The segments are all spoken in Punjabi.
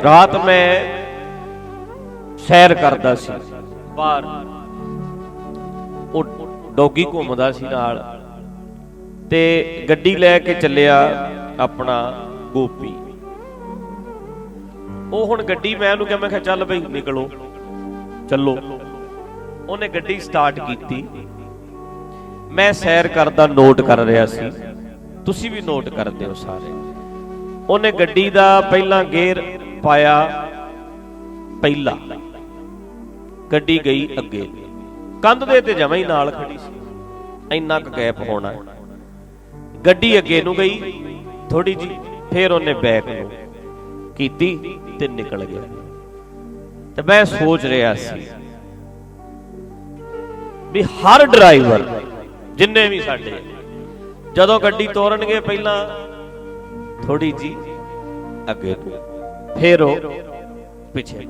रात मैं सैर करदा सी बाहर, डोगी घूमदा सी नाल ते गड्डी लैके चलिया अपना गोपी। ਉਹ ਹੁਣ ਗੱਡੀ ਮੈਂ ਉਹਨੂੰ ਕਿਹਾ, ਮੈਂ ਕਿਹਾ ਚੱਲ ਬਈ ਨਿਕਲੋ ਚੱਲੋ। ਉਹਨੇ ਗੱਡੀ ਸਟਾਰਟ ਕੀਤੀ, ਮੈਂ ਸੈਰ ਕਰਦਾ ਨੋਟ ਕਰ ਰਿਹਾ ਸੀ, ਤੁਸੀਂ ਵੀ ਨੋਟ ਕਰਦੇ ਹੋ ਸਾਰੇ। ਉਹਨੇ ਗੱਡੀ ਦਾ ਪਹਿਲਾ ਗੇਅਰ ਪਾਇਆ, ਪਹਿਲਾ ਗੱਡੀ ਗਈ ਅੱਗੇ, ਕੰਧ ਦੇ ਤੇ ਜਮਾਂ ਹੀ ਨਾਲ ਖੜੀ ਸੀ, ਇੰਨਾ ਕੁ ਗੈਪ ਹੋਣਾ। ਗੱਡੀ ਅੱਗੇ ਨੂੰ ਗਈ ਥੋੜੀ ਜੀ, ਫਿਰ ਉਹਨੇ ਬੈਕ ਨੂੰ ਕੀਤੀ ਤੇ ਨਿਕਲ ਗਿਆ। ਤੇ ਮੈਂ ਸੋਚ ਰਿਹਾ ਸੀ ਵੀ ਹਰ ਡਰਾਈਵਰ ਜਿੰਨੇ ਵੀ ਸਾਡੇ ਜਦੋਂ ਗੱਡੀ ਤੋਰਨਗੇ ਪਹਿਲਾਂ ਥੋੜੀ ਜੀ ਅੱਗੇ ਨੂੰ, ਫਿਰ ਉਹ ਪਿੱਛੇ,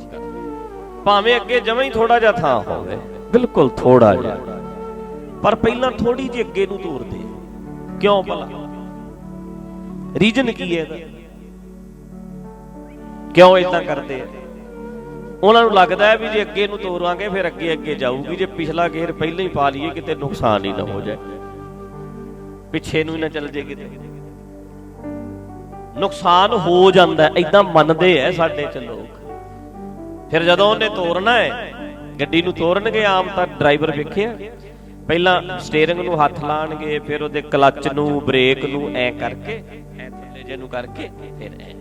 ਭਾਵੇਂ ਅੱਗੇ ਜਮਾਂ ਹੀ ਥੋੜਾ ਜਿਹਾ ਥਾਂ ਹੋਵੇ, ਬਿਲਕੁਲ ਥੋੜਾ ਜਿਹਾ, ਪਰ ਪਹਿਲਾਂ ਥੋੜੀ ਜਿਹੀ ਅੱਗੇ ਨੂੰ ਤੋਰਦੇ। ਕਿਉਂ ਭਲਾ? ਰੀਜਨ ਕੀ ਹੈ ਇਹਦਾ? ਕਿਉਂ ਇਦਾਂ ਕਰਦੇ ਆ? ਉਹਨਾਂ ਨੂੰ ਲੱਗਦਾ ਹੈ ਵੀ ਜੇ ਅੱਗੇ ਨੂੰ ਤੋਰਾਂਗੇ ਫਿਰ ਅੱਗੇ ਅੱਗੇ ਜਾਊਗੀ, ਜੇ ਪਿਛਲਾ ਗੇਅਰ ਪਹਿਲਾਂ ਹੀ ਪਾ ਲਈਏ ਕਿਤੇ ਨੁਕਸਾਨ ਹੀ ਨਾ ਹੋ ਜਾਏ, ਪਿੱਛੇ ਨੂੰ ਹੀ ਨਾ ਚੱਲ ਜੇ ਕਿਤੇ ਨੁਕਸਾਨ ਹੋ ਜਾਂਦਾ। ਏਦਾਂ ਮੰਨਦੇ ਐ ਸਾਡੇ ਚ ਲੋਕ। ਫਿਰ ਜਦੋਂ ਉਹਨੇ ਤੋਰਨਾ ਹੈ, ਗੱਡੀ ਨੂੰ ਤੋਰਨਗੇ, ਆਮ ਤਾਂ ਡਰਾਈਵਰ ਵੇਖਿਆ ਪਹਿਲਾਂ ਸਟੀਅਰਿੰਗ ਨੂੰ ਹੱਥ ਲਾਣਗੇ, ਫਿਰ ਉਹਦੇ ਕਲੱਚ ਨੂੰ, ਬ੍ਰੇਕ ਨੂੰ ਐ ਕਰਕੇ, ਐ ਥੱਲੇ ਜੇ ਨੂੰ ਕਰਕੇ, ਫਿਰ ਐ।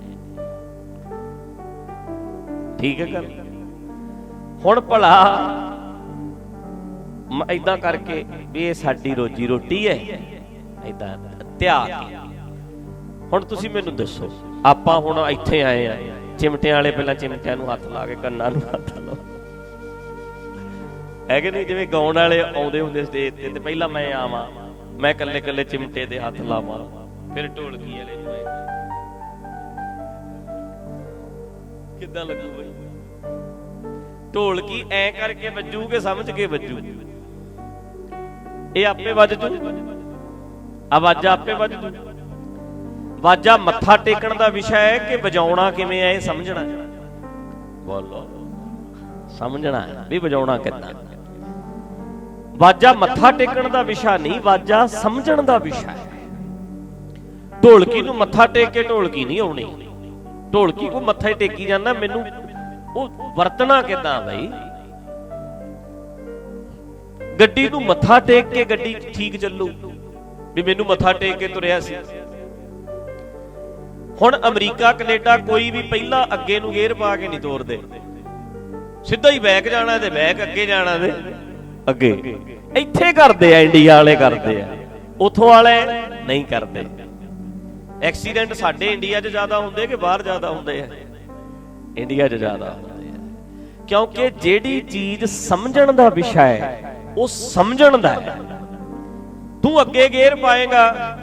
ਠੀਕ ਹੈ ਗੱਲ? ਹੁਣ ਭਲਾ ਏਦਾਂ ਕਰਕੇ ਵੀ ਇਹ ਸਾਡੀ ਰੋਜੀ ਰੋਟੀ ਹੈ, ਏਦਾਂ ਧਿਆਨ। ਹੁਣ ਤੁਸੀਂ ਮੈਨੂੰ ਦੱਸੋ, ਆਪਾਂ ਹੁਣ ਇੱਥੇ ਆਏ ਆ, ਚਿਮਟਿਆਂ ਵਾਲੇ ਪਹਿਲਾਂ ਚਿਮਟਿਆਂ ਨੂੰ ਹੱਥ ਲਾ ਕੇ ਕੰਨਾਂ ਨੂੰ ਹੱਥ ਲਾ, ਹੈ ਕਿ ਨਹੀਂ? ਜਿਵੇਂ ਗਾਉਣ ਵਾਲੇ ਆਉਂਦੇ ਹੁੰਦੇ ਸਟੇਜ ਤੇ, ਤੇ ਪਹਿਲਾਂ ਮੈਂ ਆਵਾਂ, ਮੈਂ ਇਕੱਲੇ ਇਕੱਲੇ ਚਿਮਟੇ ਦੇ ਹੱਥ ਲਾਵਾਂ, ਫਿਰ ਢੋਲਕੀ ਵਾਲੇ ਨੂੰ ਕਿੱਦਾਂ ਲੱਗੂ ਬਈ? ਢੋਲਕੀ ਐ ਕਰਕੇ ਵੱਜੂਗੇ, ਸਮਝ ਕੇ ਵੱਜੂ, ਇਹ ਆਪੇ ਵੱਜ ਜੂ, ਆਵਾਜ਼ਾਂ ਆਪੇ ਵੱਜ ਜੂ। ਵਾਜਾ ਮੱਥਾ ਟੇਕਣ ਦਾ ਵਿਸ਼ਾ ਹੈ ਕਿ ਵਜਾਉਣਾ ਕਿਵੇਂ ਹੈ, ਇਹ ਸਮਝਣਾ। ਬੋਲੋ, ਸਮਝਣਾ ਹੈ ਵੀ ਵਜਾਉਣਾ ਕਿੱਦਾਂ। ਵਾਜਾ ਮੱਥਾ ਟੇਕਣ ਦਾ ਵਿਸ਼ਾ ਨਹੀਂ, ਵਾਜਾ ਸਮਝਣ ਦਾ ਵਿਸ਼ਾ ਹੈ। ਢੋਲਕੀ ਨੂੰ ਮੱਥਾ ਟੇਕ ਕੇ ਢੋਲਕੀ ਨਹੀਂ ਆਉਣੀ, ਢੋਲਕੀ ਕੋ ਮੱਥਾ ਹੀ ਟੇਕੀ ਜਾਂਦਾ, ਮੈਨੂੰ ਉਹ ਵਰਤਣਾ ਕਿੱਦਾਂ ਬਈ? ਗੱਡੀ ਨੂੰ ਮੱਥਾ ਟੇਕ ਕੇ ਗੱਡੀ ਠੀਕ ਚੱਲੂ, ਵੀ ਮੈਨੂੰ ਮੱਥਾ ਟੇਕ ਕੇ ਤੁਰਿਆ ਸੀ। ਹੁਣ ਅਮਰੀਕਾ ਕੈਨੇਡਾ ਕੋਈ ਵੀ ਪਹਿਲਾਂ ਅੱਗੇ ਨੂੰ ਗੇਅਰ ਪਾ ਕੇ ਨਹੀਂ ਤੋਰਦੇ, ਸਿੱਧਾ ਹੀ ਬੈਕ ਜਾਣਾ ਤੇ ਬੈਕ, ਅੱਗੇ ਜਾਣਾ ਤੇ ਅੱਗੇ। ਇੱਥੇ ਕਰਦੇ ਆ, ਇੰਡੀਆ ਵਾਲੇ ਕਰਦੇ ਆ, ਉਥੋਂ ਵਾਲੇ ਨਹੀਂ ਕਰਦੇ। ਐਕਸੀਡੈਂਟ ਸਾਡੇ ਇੰਡੀਆ 'ਚ ਜ਼ਿਆਦਾ ਹੁੰਦੇ ਕਿ ਬਾਹਰ ਜ਼ਿਆਦਾ ਹੁੰਦੇ ਆ? ਇੰਡੀਆ 'ਚ ਜ਼ਿਆਦਾ ਹੁੰਦੇ ਆ, ਕਿਉਂਕਿ ਜਿਹੜੀ ਚੀਜ਼ ਸਮਝਣ ਦਾ ਵਿਸ਼ਾ ਹੈ ਉਹ ਸਮਝਣ ਦਾ ਹੈ। ਤੂੰ ਅੱਗੇ ਗੇਅਰ ਪਾਏਗਾ,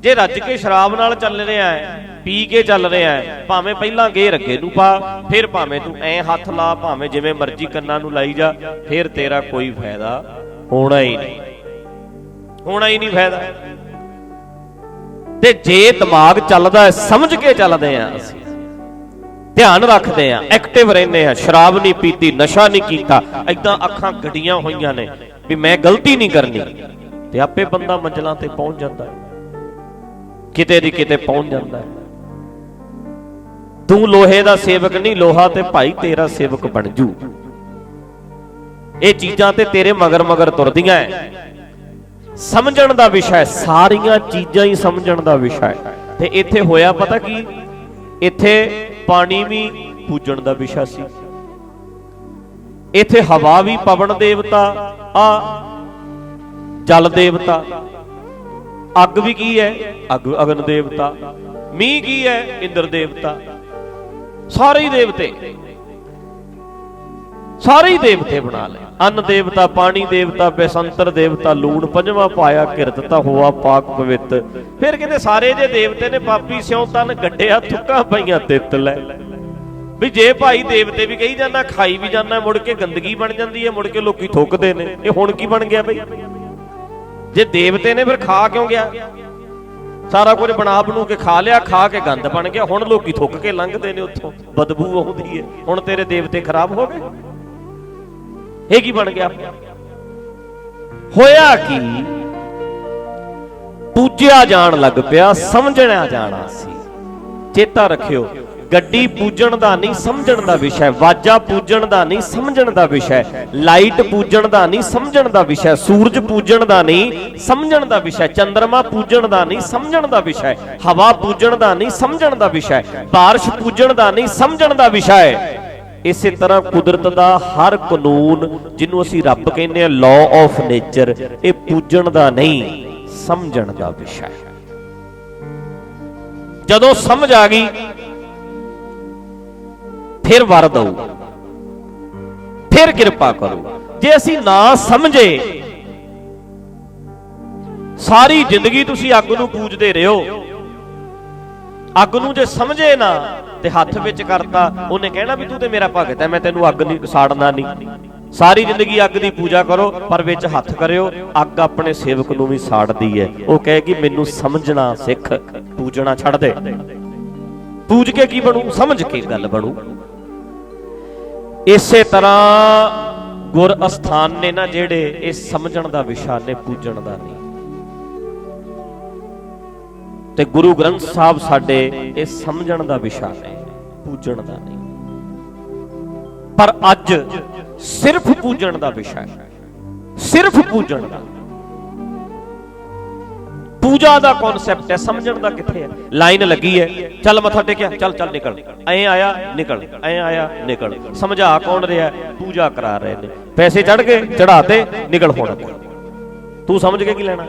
ਜੇ ਰੱਜ ਕੇ ਸ਼ਰਾਬ ਨਾਲ ਚੱਲ ਰਿਹਾ ਹੈ, ਪੀ ਕੇ ਚੱਲ ਰਿਹਾ ਹੈ, ਭਾਵੇਂ ਪਹਿਲਾਂ ਗੇਅਰ ਅੱਗੇ ਨੂੰ ਪਾ, ਫਿਰ ਭਾਵੇਂ ਤੂੰ ਐ ਹੱਥ ਲਾ, ਭਾਵੇਂ ਜਿਵੇਂ ਮਰਜ਼ੀ ਕੰਨਾਂ ਨੂੰ ਲਾਈ ਜਾ, ਫਿਰ ਤੇਰਾ ਕੋਈ ਫਾਇਦਾ ਹੋਣਾ ਹੀ ਨਹੀਂ, ਹੋਣਾ ਹੀ ਨਹੀਂ ਫਾਇਦਾ। ਤੇ ਜੇ ਦਿਮਾਗ ਚੱਲਦਾ ਹੈ, ਸਮਝ ਕੇ ਚੱਲਦੇ ਆ, ਅਸੀਂ ਧਿਆਨ ਰੱਖਦੇ ਆ, ਐਕਟਿਵ ਰਹਿੰਦੇ ਆ, ਸ਼ਰਾਬ ਨਹੀਂ ਪੀਤੀ, ਨਸ਼ਾ ਨਹੀਂ ਕੀਤਾ, ਏਦਾਂ ਅੱਖਾਂ ਗੱਡੀਆਂ ਹੋਈਆਂ ਨੇ ਵੀ ਮੈਂ ਗਲਤੀ ਨਹੀਂ ਕਰਨੀ, ਤੇ ਆਪੇ ਬੰਦਾ ਮੰਜ਼ਿਲਾਂ ਤੇ ਪਹੁੰਚ ਜਾਂਦਾ, ਕਿਤੇ ਦੀ ਕਿਤੇ ਪਹੁੰਚ ਜਾਂਦਾ। ਤੂੰ ਲੋਹੇ ਦਾ ਸੇਵਕ ਨਹੀਂ, ਲੋਹਾ ਤੇ ਭਾਈ ਤੇਰਾ ਸੇਵਕ ਬਣ ਜੂ। ਇਹ ਚੀਜ਼ਾਂ ਤੇ ਤੇਰੇ ਮਗਰ ਮਗਰ ਤੁਰਦੀਆਂ ਐ। ਸਮਝਣ ਦਾ ਵਿਸ਼ਾ ਹੈ, ਸਾਰੀਆਂ ਚੀਜ਼ਾਂ ਹੀ ਸਮਝਣ ਦਾ ਵਿਸ਼ਾ ਹੈ। ਤੇ ਇੱਥੇ ਹੋਇਆ ਪਤਾ ਕੀ? ਇੱਥੇ ਪਾਣੀ ਵੀ ਪੂਜਣ ਦਾ ਵਿਸ਼ਾ ਸੀ, ਇੱਥੇ ਹਵਾ ਵੀ ਪਵਨ ਦੇਵਤਾ, ਆ ਜਲ ਦੇਵਤਾ, ਅੱਗ ਵੀ ਕੀ ਹੈ? ਅਗਨ ਦੇਵਤਾ, ਮੀਂਹ ਕੀ ਹੈ? ਇੰਦਰ ਦੇਵਤਾ। ਸਾਰੇ ਹੀ ਦੇਵਤੇ, ਸਾਰੇ ਹੀ ਦੇਵਤੇ ਬਣਾ ਲਏ। ਅੰਨ ਦੇਵਤਾ, ਪਾਣੀ ਦੇਵਤਾ, ਬੇਸੰਤਰ ਦੇਵਤਾ, ਲੂਣ ਪੰਜਵਾਂ ਪਾਇਆ, ਕਿਰਤਤਾ ਹੋਆ ਪਾਕ ਪਵਿੱਤ। ਫਿਰ ਕਹਿੰਦੇ ਸਾਰੇ ਜੇ ਦੇਵਤੇ ਨੇ, ਪਾਪੀ ਸਿਉ ਤਨ ਗੱਡਿਆ, ਥੁੱਕਾਂ ਪਈਆਂ ਤਿੱਤ ਲੈ। ਵੀ ਜੇ ਭਾਈ ਦੇਵਤੇ ਵੀ ਕਹੀ ਜਾਂਦਾ, ਖਾਈ ਵੀ ਜਾਂਦਾ, ਮੁੜ ਕੇ ਗੰਦਗੀ ਬਣ ਜਾਂਦੀ ਹੈ, ਮੁੜ ਕੇ ਲੋਕੀ ਥੁੱਕਦੇ ਨੇ। ਇਹ ਹੁਣ ਕੀ ਬਣ ਗਿਆ ਬਈ? ਜੇ ਦੇਵਤੇ ਨੇ ਫਿਰ ਖਾ ਕਿਉਂ ਗਿਆ? ਸਾਰਾ ਕੁਝ ਬਣਾ ਬਣੂ ਕੇ ਖਾ ਲਿਆ, ਖਾ ਕੇ ਗੰਦ ਬਣ ਗਿਆ। ਹੁਣ ਲੋਕੀ ਥੁੱਕ ਕੇ ਲੰਘਦੇ ਨੇ, ਉੱਥੋਂ ਬਦਬੂ ਆਉਂਦੀ ਹੈ। ਹੁਣ ਤੇਰੇ ਦੇਵਤੇ ਖਰਾਬ ਹੋ ਗਏ। ਇਹ ਕੀ ਬਣ ਗਿਆ? ਹੋਇਆ ਕੀ? ਪੂਜਿਆ ਜਾਣ ਲੱਗ ਪਿਆ, ਸਮਝਣਾ ਜਾਣਾ ਸੀ। ਚੇਤਾ ਰੱਖਿਓ, ਗੱਡੀ ਪੂਜਣ ਦਾ ਨਹੀਂ, ਸਮਝਣ ਦਾ ਵਿਸ਼ਾ ਹੈ। ਵਾਜਾ ਪੂਜਣ ਦਾ ਨਹੀਂ, ਸਮਝਣ ਦਾ ਵਿਸ਼ਾ ਹੈ। ਲਾਈਟ ਪੂਜਣ ਦਾ ਨਹੀਂ, ਸਮਝਣ ਦਾ ਵਿਸ਼ਾ ਹੈ। ਸੂਰਜ ਪੂਜਣ ਦਾ ਨਹੀਂ, ਸਮਝਣ ਦਾ ਵਿਸ਼ਾ ਹੈ। ਚੰਦਰਮਾ ਪੂਜਣ ਦਾ ਨਹੀਂ, ਸਮਝਣ ਦਾ ਵਿਸ਼ਾ ਹੈ। ਹਵਾ ਪੂਜਣ ਦਾ ਨਹੀਂ, ਸਮਝਣ ਦਾ ਵਿਸ਼ਾ ਹੈ। ਬਾਰਿਸ਼ ਪੂਜਣ ਦਾ ਨਹੀਂ, ਸਮਝਣ ਦਾ ਵਿਸ਼ਾ ਹੈ। ਇਸੇ ਤਰ੍ਹਾਂ ਕੁਦਰਤ ਦਾ ਹਰ ਕਾਨੂੰਨ, ਜਿਹਨੂੰ ਅਸੀਂ ਰੱਬ ਕਹਿੰਦੇ ਆ, ਲਾਅ ਆਫ ਨੇਚਰ, ਇਹ ਪੂਜਣ ਦਾ ਨਹੀਂ, ਸਮਝਣ ਦਾ ਵਿਸ਼ਾ ਹੈ। ਜਦੋਂ ਸਮਝ ਆ ਗਈ ਫਿਰ ਵਰ ਦਊ, ਫਿਰ ਕਿਰਪਾ ਕਰੂ। ਜੇ ਅਸੀਂ ਨਾ ਸਮਝੇ, ਸਾਰੀ ਜ਼ਿੰਦਗੀ ਤੁਸੀਂ ਅੱਗ ਨੂੰ ਪੂਜਦੇ ਰਹੋ, ਅੱਗ ਨੂੰ ਜੇ ਸਮਝੇ ਨਾ ਤੇ ਹੱਥ ਵਿੱਚ ਕਰਤਾ, ਉਹਨੇ ਕਹਿਣਾ ਵੀ ਤੂੰ ਤੇ ਮੇਰਾ ਭਗਤ ਹੈ, ਮੈਂ ਤੈਨੂੰ ਅੱਗ ਨਹੀਂ ਸਾੜਨਾ ਨਹੀਂ। ਸਾਰੀ ਜ਼ਿੰਦਗੀ ਅੱਗ ਦੀ ਪੂਜਾ ਕਰੋ, ਪਰ ਵਿੱਚ ਹੱਥ ਕਰਿਓ, ਅੱਗ ਆਪਣੇ ਸੇਵਕ ਨੂੰ ਵੀ ਸਾੜਦੀ ਹੈ। ਉਹ ਕਹੇਗੀ ਮੈਨੂੰ ਸਮਝਣਾ ਸਿੱਖ, ਪੂਜਣਾ ਛੱਡ ਦੇ। ਪੂਜ ਕੇ ਕੀ ਬਣੂ? ਸਮਝ ਕੇ ਗੱਲ ਬਣੂ। ਇਸੇ ਤਰ੍ਹਾਂ ਗੁਰ ਅਸਥਾਨ ਨੇ ਨਾ ਜਿਹੜੇ, ਇਹ ਸਮਝਣ ਦਾ ਵਿਸ਼ਾ ਨੇ, ਪੂਜਣ ਦਾ ਨਹੀਂ। ਤੇ ਗੁਰੂ ਗ੍ਰੰਥ ਸਾਹਿਬ ਸਾਡੇ ਇਹ ਸਮਝਣ ਦਾ ਵਿਸ਼ਾ ਨੇ, ਪੂਜਣ ਦਾ ਨਹੀਂ। ਪਰ ਅੱਜ ਸਿਰਫ ਪੂਜਣ ਦਾ ਵਿਸ਼ਾ ਹੈ, ਸਿਰਫ ਪੂਜਣ ਦਾ। ਪੂਜਾ ਦਾ ਕਨਸੈਪਟ ਹੈ, ਸਮਝਣ ਦਾ ਕਿੱਥੇ ਹੈ? ਲਾਈਨ ਲੱਗੀ ਹੈ, ਚੱਲ ਮੱਥਾ ਟੇਕਿਆ, ਚੱਲ ਚੱਲ ਨਿਕਲ, ਐ ਆਇਆ ਨਿਕਲ, ਐ ਆਇਆ ਨਿਕਲ। ਸਮਝਾ ਕੌਣ ਰਿਹਾ? ਪੂਜਾ ਕਰਾ ਰਹੇ ਨੇ। ਪੈਸੇ ਚੜ ਗਏ, ਚੜਾਤੇ, ਨਿਕਲ ਹੁਣ। ਤੂੰ ਸਮਝ ਕੇ ਕੀ ਲੈਣਾ?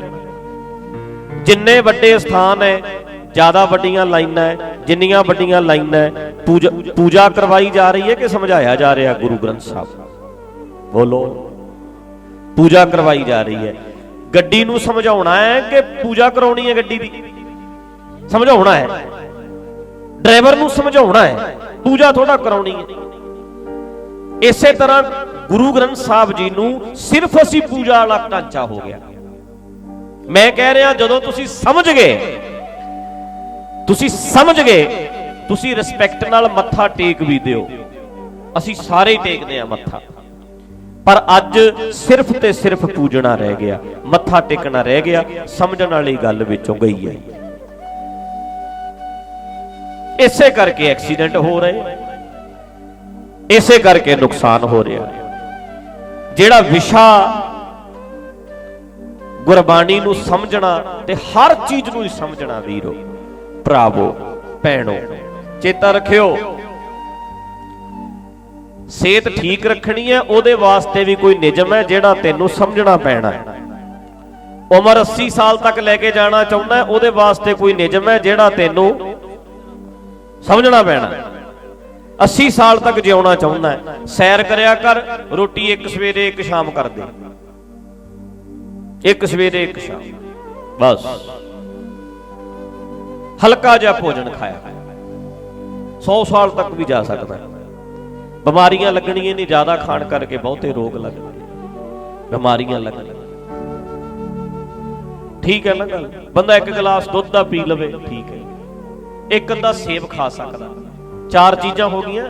ਜਿੰਨੇ ਵੱਡੇ ਸਥਾਨ ਹੈ, ਜ਼ਿਆਦਾ ਵੱਡੀਆਂ ਲਾਈਨਾਂ ਹੈ, ਜਿੰਨੀਆਂ ਵੱਡੀਆਂ ਲਾਈਨਾਂ ਹੈ, ਪੂਜਾ ਕਰਵਾਈ ਜਾ ਰਹੀ ਹੈ ਕਿ ਸਮਝਾਇਆ ਜਾ ਰਿਹਾ? ਗੁਰੂ ਗ੍ਰੰਥ ਸਾਹਿਬ ਬੋਲੋ। ਪੂਜਾ ਕਰਵਾਈ ਜਾ ਰਹੀ ਹੈ। ਗੱਡੀ ਨੂੰ ਸਮਝਾਉਣਾ ਹੈ ਕਿ ਪੂਜਾ ਕਰਾਉਣੀ ਹੈ? ਗੱਡੀ ਦੀ ਸਮਝਾਉਣਾ ਹੈ। ਡਰਾਈਵਰ ਨੂੰ ਸਮਝਾਉਣਾ ਹੈ, ਪੂਜਾ ਥੋੜਾ ਕਰਾਉਣੀ ਹੈ। ਇਸੇ ਤਰ੍ਹਾਂ ਗੁਰੂ ਗ੍ਰੰਥ ਸਾਹਿਬ ਜੀ ਨੂੰ ਸਿਰਫ ਅਸੀਂ ਪੂਜਾ ਵਾਲਾ ਢਾਂਚਾ ਹੋ ਗਿਆ। ਮੈਂ ਕਹਿ ਰਿਹਾ, ਜਦੋਂ ਤੁਸੀਂ ਸਮਝ ਗਏ, ਤੁਸੀਂ ਸਮਝ ਗਏ, ਤੁਸੀਂ ਰਿਸਪੈਕਟ ਨਾਲ ਮੱਥਾ ਟੇਕ ਵੀ ਦਿਓ। ਅਸੀਂ ਸਾਰੇ ਟੇਕਦੇ ਆ ਮੱਥਾ, ਪਰ ਅੱਜ ਸਿਰਫ ਤੇ ਸਿਰਫ ਪੂਜਣਾ ਰਹਿ ਗਿਆ, ਮੱਥਾ ਟੇਕਣਾ ਰਹਿ ਗਿਆ। ਸਮਝਣ ਵਾਲੀ ਗੱਲ ਵਿੱਚੋਂ ਗਈ ਹੈ। ਇਸੇ ਕਰਕੇ ਐਕਸੀਡੈਂਟ ਹੋ ਰਹੇ, ਇਸੇ ਕਰਕੇ ਨੁਕਸਾਨ ਹੋ ਰਿਹਾ। ਜਿਹੜਾ ਵਿਸ਼ਾ ਗੁਰਬਾਣੀ ਨੂੰ ਸਮਝਣਾ ਤੇ ਹਰ ਚੀਜ਼ ਨੂੰ ਹੀ ਸਮਝਣਾ, ਵੀਰੋ ਭਰਾਵੋ ਭੈਣੋ, ਚੇਤਾ ਰੱਖਿਓ। ਸਿਹਤ ਠੀਕ ਰੱਖਣੀ ਹੈ, ਉਹਦੇ ਵਾਸਤੇ ਵੀ ਕੋਈ ਨਿਯਮ ਹੈ ਜਿਹੜਾ ਤੈਨੂੰ ਸਮਝਣਾ ਪੈਣਾ ਹੈ। ਉਮਰ 80 ਸਾਲ ਤੱਕ ਲੈ ਕੇ ਜਾਣਾ ਚਾਹੁੰਦਾ ਹੈ, ਉਹਦੇ ਵਾਸਤੇ ਕੋਈ ਨਿਯਮ ਹੈ ਜਿਹੜਾ ਤੈਨੂੰ ਸਮਝਣਾ ਪੈਣਾ। 80 ਸਾਲ ਤੱਕ ਜਿਉਣਾ ਚਾਹੁੰਦਾ ਹੈ, ਸੈਰ ਕਰਿਆ ਕਰ, ਰੋਟੀ ਇੱਕ ਸਵੇਰੇ ਇੱਕ ਸ਼ਾਮ ਕਰ ਦੇ, ਇੱਕ ਸਵੇਰੇ ਇੱਕ ਸ਼ਾਮ, ਬਸ ਹਲਕਾ ਜਿਹਾ ਭੋਜਨ ਖਾਇਆ, 100 ਸਾਲ ਤੱਕ ਵੀ ਜਾ ਸਕਦਾ। ਬਿਮਾਰੀਆਂ ਲੱਗਣੀਆਂ ਨਹੀਂ, ਜ਼ਿਆਦਾ ਖਾਣ ਕਰਕੇ ਬਹੁਤੇ ਰੋਗ ਲੱਗਦੇ, ਬਿਮਾਰੀਆਂ ਲੱਗਣੀਆਂ। ਠੀਕ ਹੈ ਨਾ ਗੱਲ? ਬੰਦਾ ਇੱਕ ਗਲਾਸ ਦੁੱਧ ਦਾ ਪੀ ਲਵੇ, ਠੀਕ ਹੈ। ਇੱਕ ਅੱਧਾ ਸੇਬ ਖਾ ਸਕਦਾ, 4 ਚੀਜ਼ਾਂ ਹੋ ਗਈਆਂ,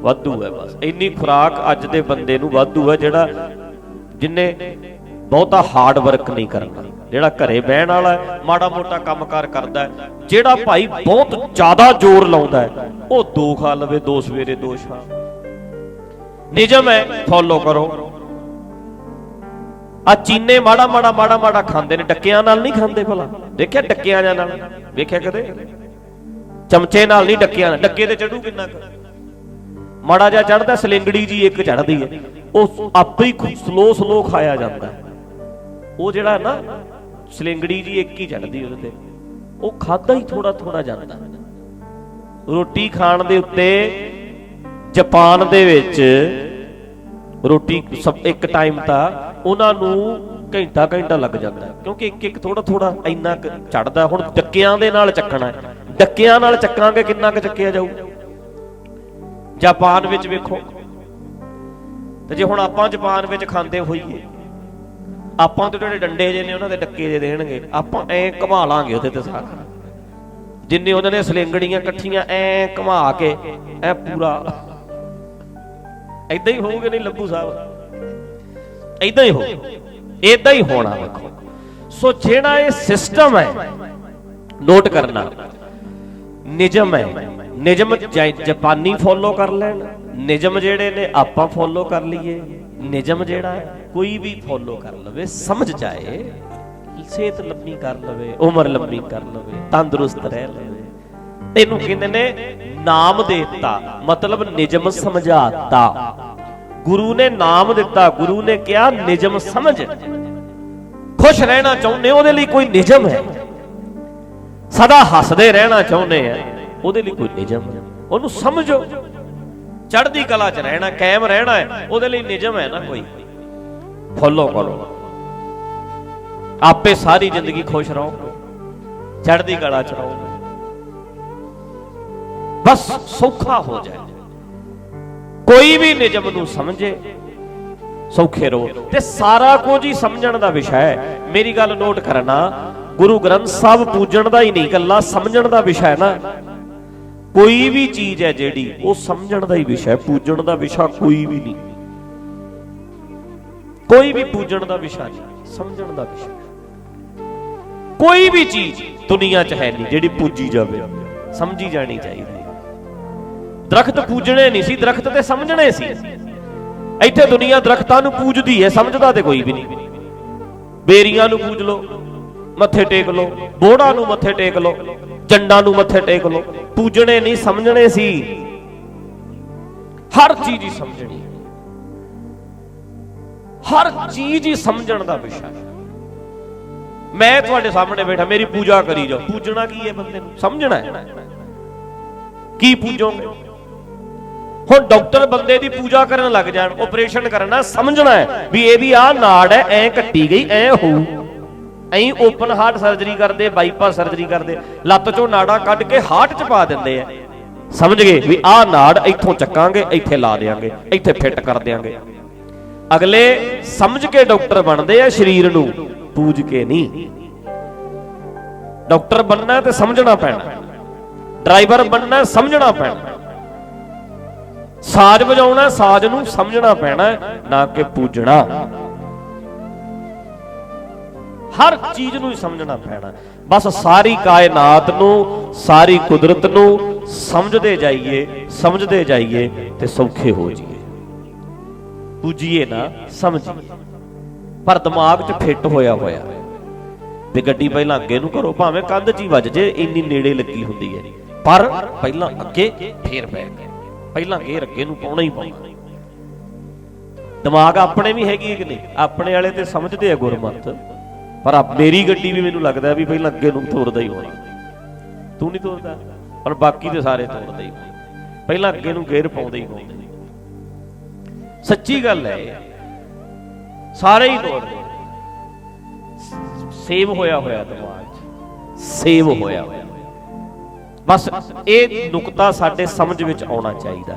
ਵਾਧੂ ਹੈ। ਬਸ ਇੰਨੀ ਖੁਰਾਕ ਅੱਜ ਦੇ ਬੰਦੇ ਨੂੰ ਵਾਧੂ ਹੈ, ਜਿਹੜਾ ਜਿੰਨੇ ਬਹੁਤਾ ਹਾਰਡ ਵਰਕ ਨਹੀਂ ਕਰਨਾ, ਜਿਹੜਾ ਘਰੇ ਬਹਿਣ ਵਾਲਾ ਮਾੜਾ ਮੋਟਾ ਕੰਮਕਾਰ ਕਰਦਾ, ਜਿਹੜਾ ਭਾਈ ਬਹੁਤ ਜ਼ਿਆਦਾ ਜ਼ੋਰ ਲਾਉਂਦਾ ਉਹ 2 ਖਾ ਲਵੇ, 2 ਸਵੇਰੇ 2 ਸ਼ਾਮ। ਨਿਯਮ ਹੈ, ਫੋਲੋ ਕਰੋ। ਆ ਚੀਨੇ ਮਾੜਾ ਮਾੜਾ ਖਾਂਦੇ ਨੇ, ਡੱਕਿਆਂ ਨਾਲ ਨਹੀਂ ਖਾਂਦੇ। ਭਲਾ ਦੇਖਿਆ ਡੱਕਿਆਂ ਨਾਲ? ਵੇਖਿਆ ਕਦੇ? ਚਮਚੇ ਨਾਲ ਨਹੀਂ, ਡੱਕਿਆਂ ਨਾਲ। ਡੱਕੇ ਤੇ ਚੜੂ ਕਿੰਨਾ ਕੁ? ਮਾੜਾ ਜਿਹਾ ਚੜਦਾ, ਸਲਿੰਗੜੀ ਜੀ ਇੱਕ ਚੜਦੀ ਹੈ, ਉਹ ਆਪੇ ਹੀ ਸਲੋ ਖਾਇਆ ਜਾਂਦਾ। ਉਹ ਜਿਹੜਾ ਨਾ ਸਲਿੰਗੜੀ ਜੀ ਇੱਕ ਹੀ ਚੜਦੀ ਉਹਦੇ ਤੇ, ਉਹ ਖਾਦਾ ਹੀ ਥੋੜਾ ਜਾਂਦਾ। ਰੋਟੀ ਖਾਣ ਦੇ ਉੱਤੇ ਜਾਪਾਨ ਦੇ ਵਿੱਚ ਰੋਟੀ ਇੱਕ ਟਾਈਮ ਤਾਂ ਉਹਨਾਂ ਨੂੰ ਘੰਟਾ ਲੱਗ ਜਾਂਦਾ, ਕਿਉਂਕਿ ਇੱਕ ਥੋੜਾ ਇੰਨਾ ਚੜਦਾ। ਹੁਣ ਡੱਕਿਆਂ ਦੇ ਨਾਲ ਚੱਕਣਾ, ਡੱਕਿਆਂ ਨਾਲ ਚੱਕਾਂਗੇ ਕਿੰਨਾ ਕੁ ਚੱਕਿਆ ਜਾਊ? ਜਾਪਾਨ ਵਿੱਚ ਵੇਖੋ। ਤੇ ਜੇ ਹੁਣ ਆਪਾਂ ਜਾਪਾਨ ਵਿੱਚ ਖਾਂਦੇ ਹੋਈਏ, ਆਪਾਂ ਤੇ ਜਿਹੜੇ ਡੰਡੇ ਜੇ ਨੇ ਉਹਨਾਂ ਦੇ ਡੱਕੇ ਜੇ ਦੇਣਗੇ, ਆਪਾਂ ਐ ਘੁਮਾ ਲਾਂਗੇ ਉਹਦੇ ਤੇ ਸਾਰਾ। ਜਿੰਨੇ ਉਹਨਾਂ ਨੇ ਸਲਿੰਗੜੀਆਂ ਇਕੱਠੀਆਂ ਐ ਘੁਮਾ ਕੇ ਐ ਪੂਰਾ ਏਦਾਂ ਹੀ ਹੋਊਗੇ ਨਹੀਂ ਲੱਭੂ ਸਾਹਿਬ, ਏਦਾਂ ਹੀ ਹੋ, ਏਦਾਂ ਹੀ ਹੋਣਾ। ਵੇਖੋ ਸੋ ਜਿਹੜਾ ਇਹ ਸਿਸਟਮ ਹੈ ਨੋਟ ਕਰਨਾ, ਨਿਯਮ ਹੈ, ਨਿਯਮ ਜਾਪਾਨੀ ਫੋਲੋ ਕਰ ਲੈਣ, ਨਿਯਮ ਜਿਹੜੇ ਨੇ ਆਪਾਂ ਫੋਲੋ ਕਰ ਲਈਏ। ਨਿਯਮ ਜਿਹੜਾ ਹੈ ਕੋਈ ਵੀ ਫੋਲੋ ਕਰ ਲਵੇ, ਸਮਝ ਜਾਏ, ਸਿਹਤ ਲੰਮੀ ਕਰ ਲਵੇ, ਉਮਰ ਲੰਮੀ ਕਰ ਲਵੇ, ਤੰਦਰੁਸਤ ਰਹਿ ਲਵੇ, ਇਹਨੂੰ ਕਹਿੰਦੇ ਨੇ ਨਾਮ ਦੇਤਾ, ਮਤਲਬ ਨਿਯਮ ਸਮਝਾਤਾ। ਗੁਰੂ ਨੇ ਨਾਮ ਦਿੱਤਾ, ਗੁਰੂ ਨੇ ਕਿਹਾ ਨਿਯਮ ਸਮਝ। ਖੁਸ਼ ਰਹਿਣਾ ਚਾਹੁੰਦੇ ਉਹਦੇ ਲਈ ਕੋਈ ਨਿਯਮ ਹੈ, ਸਦਾ ਹੱਸਦੇ ਰਹਿਣਾ ਚਾਹੁੰਦੇ ਆ ਉਹਦੇ ਲਈ ਕੋਈ ਨਿਯਮ ਹੈ, ਉਹਨੂੰ ਸਮਝੋ। ਚੜ੍ਹਦੀ ਕਲਾ 'ਚ ਰਹਿਣਾ, ਕਾਇਮ ਰਹਿਣਾ ਹੈ, ਉਹਦੇ ਲਈ ਨਿਯਮ ਹੈ ਨਾ ਕੋਈ, ਫੋਲੋ ਕਰੋ, ਆਪੇ ਸਾਰੀ ਜ਼ਿੰਦਗੀ ਖੁਸ਼ ਰਹੋਗੇ, ਚੜ੍ਹਦੀ ਕਲਾ 'ਚ ਰਹੋਗੇ, ਬਸ ਸੌਖਾ ਹੋ ਜਾਏ। ਕੋਈ ਵੀ ਨਿਯਮ ਨੂੰ ਸਮਝੇ, ਸੌਖੇ ਰਹੋ। ਤੇ ਸਾਰਾ ਕੁਝ ਹੀ ਸਮਝਣ ਦਾ ਵਿਸ਼ਾ ਹੈ। ਮੇਰੀ ਗੱਲ ਨੋਟ ਕਰਨਾ, ਗੁਰੂ ਗ੍ਰੰਥ ਸਾਹਿਬ ਪੂਜਣ ਦਾ ਹੀ ਨਹੀਂ, ਇਕੱਲਾ ਸਮਝਣ ਦਾ ਵਿਸ਼ਾ ਹੈ ਨਾ। ਕੋਈ ਵੀ ਚੀਜ਼ ਹੈ ਜਿਹੜੀ ਉਹ ਸਮਝਣ ਦਾ ਹੀ ਵਿਸ਼ਾ ਹੈ, ਪੂਜਣ ਦਾ ਵਿਸ਼ਾ ਕੋਈ ਵੀ ਨਹੀਂ। ਕੋਈ ਵੀ ਪੂਜਣ ਦਾ ਵਿਸ਼ਾ ਨਹੀਂ, ਸਮਝਣ ਦਾ ਵਿਸ਼ਾ। ਕੋਈ ਵੀ ਚੀਜ਼ ਦੁਨੀਆ 'ਚ ਹੈ ਨਹੀਂ ਜਿਹੜੀ ਪੂਜੀ ਜਾਵੇ, ਸਮਝੀ ਜਾਣੀ ਚਾਹੀਦੀ। ਦਰਖਤ ਪੂਜਣੇ ਨਹੀਂ ਸੀ, ਦਰਖਤ ਤੇ ਸਮਝਣੇ ਸੀ। ਇੱਥੇ ਦੁਨੀਆ ਦਰਖਤਾਂ ਨੂੰ ਪੂਜਦੀ ਹੈ, ਸਮਝਦਾ ਤੇ ਕੋਈ ਵੀ ਨਹੀਂ। ਬੇਰੀਆਂ ਨੂੰ ਪੂਜ ਲੋ, ਮੱਥੇ ਟੇਕ ਲੋ, ਬੋੜਾਂ ਨੂੰ ਮੱਥੇ ਟੇਕ ਲੋ, ਜੰਡਾਂ ਨੂੰ ਮੱਥੇ ਟੇਕ ਲੋ, ਪੂਜਣੇ ਨਹੀਂ ਸਮਝਣੇ ਸੀ। ਹਰ ਚੀਜ਼ ਹੀ ਸਮਝਣੀ, ਹਰ ਚੀਜ਼ ਹੀ ਸਮਝਣ ਦਾ ਵਿਸ਼ਾ ਹੈ। ਮੈਂ ਤੁਹਾਡੇ ਸਾਹਮਣੇ ਬੈਠਾ, ਮੇਰੀ ਪੂਜਾ ਕਰੀ ਜਾਓ, ਪੂਜਣਾ ਕੀ ਹੈ ਬੰਦੇ ਨੂੰ? ਸਮਝਣਾ ਹੈ। ਕੀ ਪੂਜੋਗੇ? ਹੁਣ ਡਾਕਟਰ ਬੰਦੇ ਦੀ ਪੂਜਾ ਕਰਨ ਲੱਗ ਜਾਣ, ਆਪਰੇਸ਼ਨ ਕਰਨਾ, ਸਮਝਣਾ ਹੈ ਵੀ ਇਹਦੀ ਆਹ ਨਾੜ ਹੈ, ਐ ਕੱਟੀ ਗਈ, ਐ ਹੋਊ। ਐਂ ਓਪਨ ਹਾਰਟ ਸਰਜਰੀ ਕਰਦੇ, ਬਾਈਪਾਸ ਸਰਜਰੀ ਕਰਦੇ, ਲੱਤ ਚੋਂ ਨਾੜਾਂ ਕੱਢ ਕੇ ਹਾਰਟ 'ਚ ਪਾ ਦਿੰਦੇ ਆ। ਸਮਝ ਗਏ ਵੀ ਆਹ ਨਾੜ ਇੱਥੋਂ ਚੱਕਾਂਗੇ, ਇੱਥੇ ਲਾ ਦੇਾਂਗੇ, ਇੱਥੇ ਫਿੱਟ ਕਰ ਦਿਆਂਗੇ। ਅਗਲੇ ਸਮਝ ਕੇ ਡਾਕਟਰ ਬਣਦੇ ਆ, ਸਰੀਰ ਨੂੰ ਪੂਜ ਕੇ ਨਹੀਂ। ਡਾਕਟਰ ਬਣਨਾ ਤੇ ਸਮਝਣਾ ਪੈਣਾ, ਡਰਾਈਵਰ ਬਣਨਾ ਸਮਝਣਾ ਪੈਣਾ, ਸਾਜ਼ ਵਜਾਉਣਾ ਸਾਜ਼ ਨੂੰ ਸਮਝਣਾ ਪੈਣਾ, ਨਾ ਕਿ ਪੂਜਣਾ। ਹਰ ਚੀਜ਼ ਨੂੰ ਹੀ ਸਮਝਣਾ ਪੈਣਾ। ਬਸ ਸਾਰੀ ਕਾਇਨਾਤ ਨੂੰ, ਸਾਰੀ ਕੁਦਰਤ ਨੂੰ ਸਮਝਦੇ ਜਾਈਏ, ਸਮਝਦੇ ਜਾਈਏ ਤੇ ਸੌਖੇ ਹੋ ਜਾਈਏ। ਪੂਜੀਏ ਨਾ, ਸਮਝੀਏ। ਪਰ ਦਿਮਾਗ 'ਚ ਫਿੱਟ ਹੋਇਆ ਵੀ ਗੱਡੀ ਪਹਿਲਾਂ ਅੱਗੇ ਨੂੰ ਕਰੋ, ਭਾਵੇਂ ਕੰਧ 'ਚ ਹੀ ਵੱਜ ਜੇ, ਇੰਨੀ ਨੇੜੇ ਲੱਗੀ ਹੁੰਦੀ ਹੈ, ਪਰ ਪਹਿਲਾਂ ਅੱਗੇ ਫੇਰ ਬੈਕ, ਪਹਿਲਾਂ ਗੇਅਰ ਅੱਗੇ ਨੂੰ ਪਾਉਣਾ ਹੀ ਪਾਉਣਾ। ਦਿਮਾਗ ਆਪਣੇ ਵੀ ਹੈਗੀ ਕਿ ਨਹੀਂ? ਆਪਣੇ ਵਾਲੇ ਤੇ ਸਮਝਦੇ ਆ ਗੁਰਮਤ, ਪਰ ਮੇਰੀ ਗੱਡੀ ਵੀ ਮੈਨੂੰ ਲੱਗਦਾ ਵੀ ਪਹਿਲਾਂ ਅੱਗੇ ਨੂੰ ਤੋਰਦਾ ਹੀ ਹੋਣਾ। ਤੂੰ ਨਹੀਂ ਤੋਰਦਾ, ਪਰ ਬਾਕੀ ਤੇ ਸਾਰੇ ਤੋਰਦੇ ਹੀ, ਪਹਿਲਾਂ ਅੱਗੇ ਨੂੰ ਗੇਅਰ ਪਾਉਂਦੇ ਹੀ ਪਾਉਂਦੇ। ਸੱਚੀ ਗੱਲ ਹੈ, ਸਾਰੇ ਹੀ ਤੋਰਦੇ। ਸੇਵ ਹੋਇਆ ਦਿਮਾਗ 'ਚ, ਸੇਵ ਹੋਇਆ। ਬਸ ਇਹ ਨੁਕਤਾ ਸਾਡੇ ਸਮਝ ਵਿੱਚ ਆਉਣਾ ਚਾਹੀਦਾ।